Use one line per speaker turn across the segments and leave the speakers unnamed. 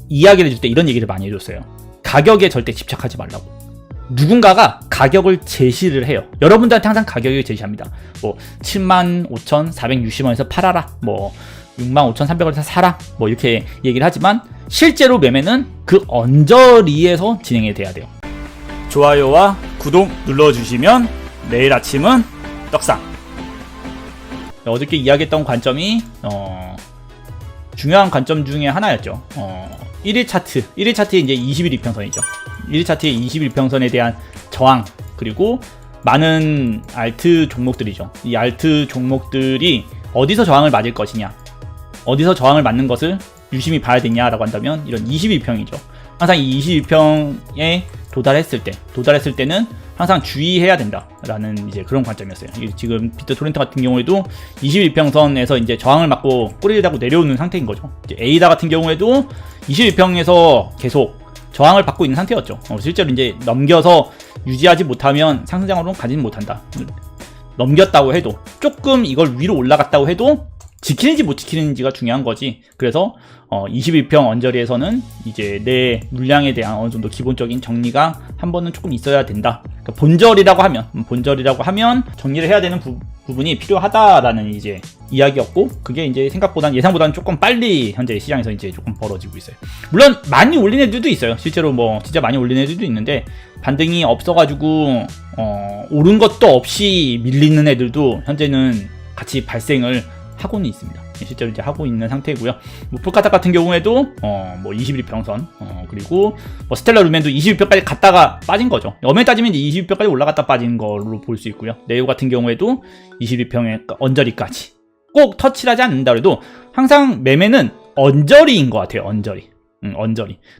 이야기를 해줄 때 이런 얘기를 많이 해줬어요. 가격에 절대 집착하지 말라고. 누군가가 가격을 제시를 해요. 여러분들한테 항상 가격을 제시합니다. 뭐 75,460원에서 팔아라, 뭐 65,300원에서 사라, 뭐 이렇게 얘기를 하지만 실제로 매매는 그 언저리에서 진행이 돼야 돼요. 좋아요와 구독 눌러주시면 내일 아침은 떡상. 어저께 이야기했던 관점이 중요한 관점 중에 하나였죠. 1일 차트, 1일 차트에 이제 20일 이평선이죠. 1일 차트의 20일 이평선에 대한 저항, 그리고 많은 알트 종목들이죠. 이 알트 종목들이 어디서 저항을 맞을 것이냐, 어디서 저항을 맞는 것을 유심히 봐야 되냐라고 한다면 이런 21평이죠. 항상 이 21평에 도달했을 때는 항상 주의해야 된다라는 이제 그런 관점이었어요. 지금 비트토렌트 같은 경우에도 21평선에서 이제 저항을 맞고 꼬리를 잡고 내려오는 상태인 거죠. 이제 에이다 같은 경우에도 21평에서 계속 저항을 받고 있는 상태였죠. 실제로 이제 넘겨서 유지하지 못하면 상승장으로는 가지는 못한다. 넘겼다고 해도, 조금 이걸 위로 올라갔다고 해도 지키는지 못 지키는지가 중요한 거지. 그래서 21평 언저리에서는 이제 내 물량에 대한 어느 정도 기본적인 정리가 한 번은 조금 있어야 된다. 그러니까 본절이라고 하면 정리를 해야 되는 부분이 필요하다라는 이제 이야기였고, 그게 이제 예상보다는 조금 빨리 현재 시장에서 이제 조금 벌어지고 있어요. 물론 많이 올린 애들도 있어요. 실제로 뭐 진짜 많이 올린 애들도 있는데 반등이 없어가지고 오른 것도 없이 밀리는 애들도 현재는 같이 발생을 하고는 있습니다. 실제로 이제 하고 있는 상태고요. 뭐 풀카타 같은 경우에도 뭐 21평선, 그리고 뭐 스텔라 루멘도 21평까지 갔다가 빠진 거죠. 엄연히 따지면 이제 21평까지 올라갔다 빠진 걸로 볼 수 있고요. 네오 같은 경우에도 21평의 언저리까지 꼭 터치를 하지 않는다 그래도 항상 매매는 언저리인 것 같아요. 언저리.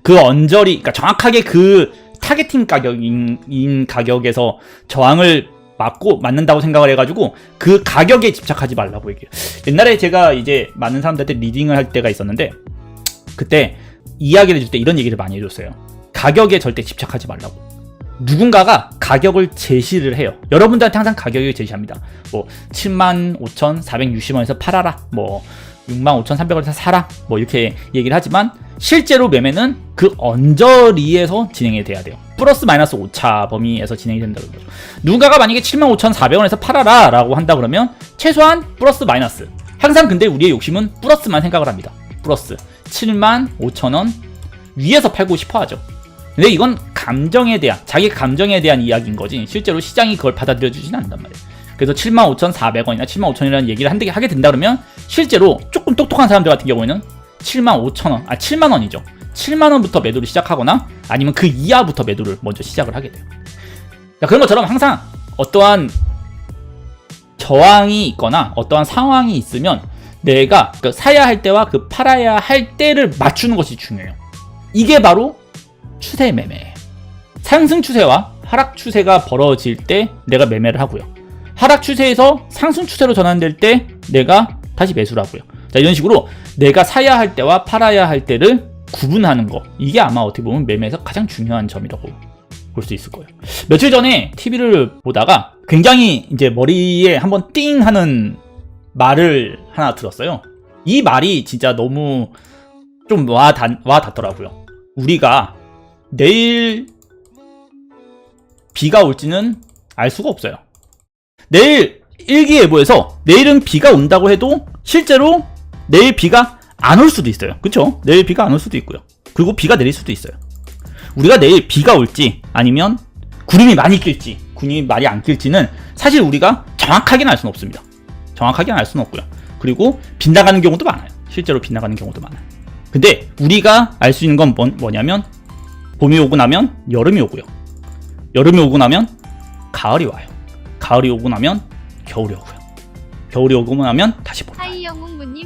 그 언저리, 그러니까 정확하게 그 타겟팅 가격인 가격에서 저항을 맞는다고 생각을 해가지고 그 가격에 집착하지 말라고 얘기해요. 옛날에 제가 이제 많은 사람들한테 리딩을 할 때가 있었는데, 그때 이야기를 해줄 때 이런 얘기를 많이 해줬어요. 가격에 절대 집착하지 말라고. 누군가가 가격을 제시를 해요. 여러분들한테 항상 가격을 제시합니다. 뭐 75,460원에서 팔아라, 뭐 65,300원에서 사라, 뭐 이렇게 얘기를 하지만 실제로 매매는 그 언저리에서 진행이 돼야 돼요. 플러스 마이너스 오차 범위에서 진행이 된다고 그러죠. 누군가가 만약에 75,400원에서 팔아라 라고 한다 그러면 최소한 플러스 마이너스, 항상 근데 우리의 욕심은 플러스만 생각을 합니다. 플러스 75,000원 위에서 팔고 싶어 하죠. 근데 이건 감정에 대한, 자기 감정에 대한 이야기인 거지 실제로 시장이 그걸 받아들여 주진 않는단 말이에요. 그래서 75,400원이나 75,000원이라는 얘기를 하게 된다 그러면 실제로 조금 똑똑한 사람들 같은 경우에는 75,000원, 7만원이죠. 7만원부터 매도를 시작하거나 아니면 그 이하부터 매도를 먼저 시작을 하게 돼요. 그런 것처럼 항상 어떠한 저항이 있거나 어떠한 상황이 있으면 내가 그 사야 할 때와 그 팔아야 할 때를 맞추는 것이 중요해요. 이게 바로 추세 매매예요. 상승 추세와 하락 추세가 벌어질 때 내가 매매를 하고요. 하락 추세에서 상승 추세로 전환될 때 내가 다시 매수를 하고요. 자, 이런 식으로 내가 사야 할 때와 팔아야 할 때를 구분하는 거, 이게 아마 어떻게 보면 매매에서 가장 중요한 점이라고 볼 수 있을 거예요. 며칠 전에 TV를 보다가 굉장히 이제 머리에 한번 띵 하는 말을 하나 들었어요. 이 말이 진짜 너무 좀 와닿더라고요. 우리가 내일 비가 올지는 알 수가 없어요. 내일 일기예보에서 내일은 비가 온다고 해도 실제로 내일 비가 안 올 수도 있어요. 그쵸? 내일 비가 안 올 수도 있고요. 그리고 비가 내릴 수도 있어요. 우리가 내일 비가 올지 아니면 구름이 많이 낄지 구름이 많이 안 낄지는 사실 우리가 정확하게는 알 수는 없습니다. 정확하게는 알 수는 없고요. 그리고 빗나가는 경우도 많아요. 실제로 빗나가는 경우도 많아요. 근데 우리가 알 수 있는 건 뭐냐면 봄이 오고 나면 여름이 오고요. 여름이 오고 나면 가을이 와요. 가을이 오고 나면 겨울이 오고요. 겨울이 오고 나면 다시 봄이 와요.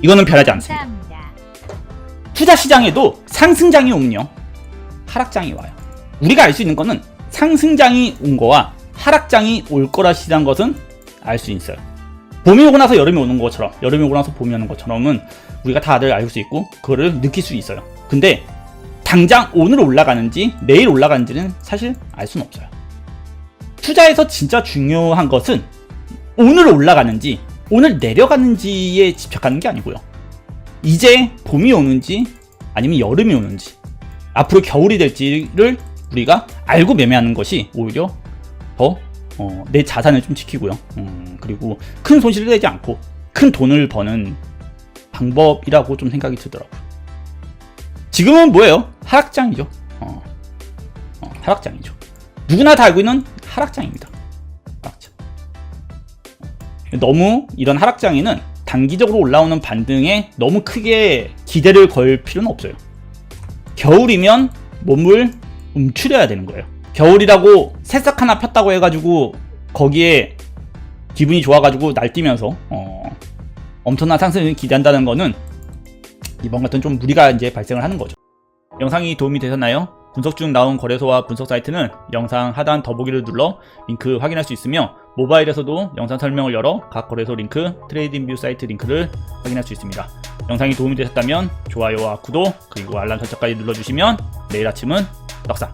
이거는 변하지 않습니다. 투자 시장에도 상승장이 오면요, 하락장이 와요. 우리가 알 수 있는 거는 상승장이 온 거와 하락장이 올 거라시란 것은 알 수 있어요. 봄이 오고 나서 여름이 오는 것처럼, 여름이 오고 나서 봄이 오는 것처럼은 우리가 다들 알 수 있고 그거를 느낄 수 있어요. 근데 당장 오늘 올라가는지 내일 올라가는지는 사실 알 수는 없어요. 투자에서 진짜 중요한 것은 오늘 올라가는지 오늘 내려가는지에 집착하는 게 아니고요. 이제 봄이 오는지 아니면 여름이 오는지 앞으로 겨울이 될지를 우리가 알고 매매하는 것이 오히려 더 내 자산을 좀 지키고요. 그리고 큰 손실을 내지 않고 큰 돈을 버는 방법이라고 좀 생각이 들더라고요. 지금은 뭐예요? 하락장이죠. 하락장이죠. 누구나 다 알고 있는 하락장입니다. 하락장. 너무 이런 하락장에는 단기적으로 올라오는 반등에 너무 크게 기대를 걸 필요는 없어요. 겨울이면 몸을 움츠려야 되는 거예요. 겨울이라고 새싹 하나 폈다고 해가지고 거기에 기분이 좋아가지고 날뛰면서 엄청난 상승을 기대한다는 거는 이번 같은 좀 무리가 이제 발생을 하는 거죠. 영상이 도움이 되셨나요? 분석 중 나온 거래소와 분석 사이트는 영상 하단 더보기를 눌러 링크 확인할 수 있으며 모바일에서도 영상 설명을 열어 각 거래소 링크, 트레이딩뷰 사이트 링크를 확인할 수 있습니다. 영상이 도움이 되셨다면 좋아요와 구독 그리고 알람 설정까지 눌러주시면 내일 아침은 떡상!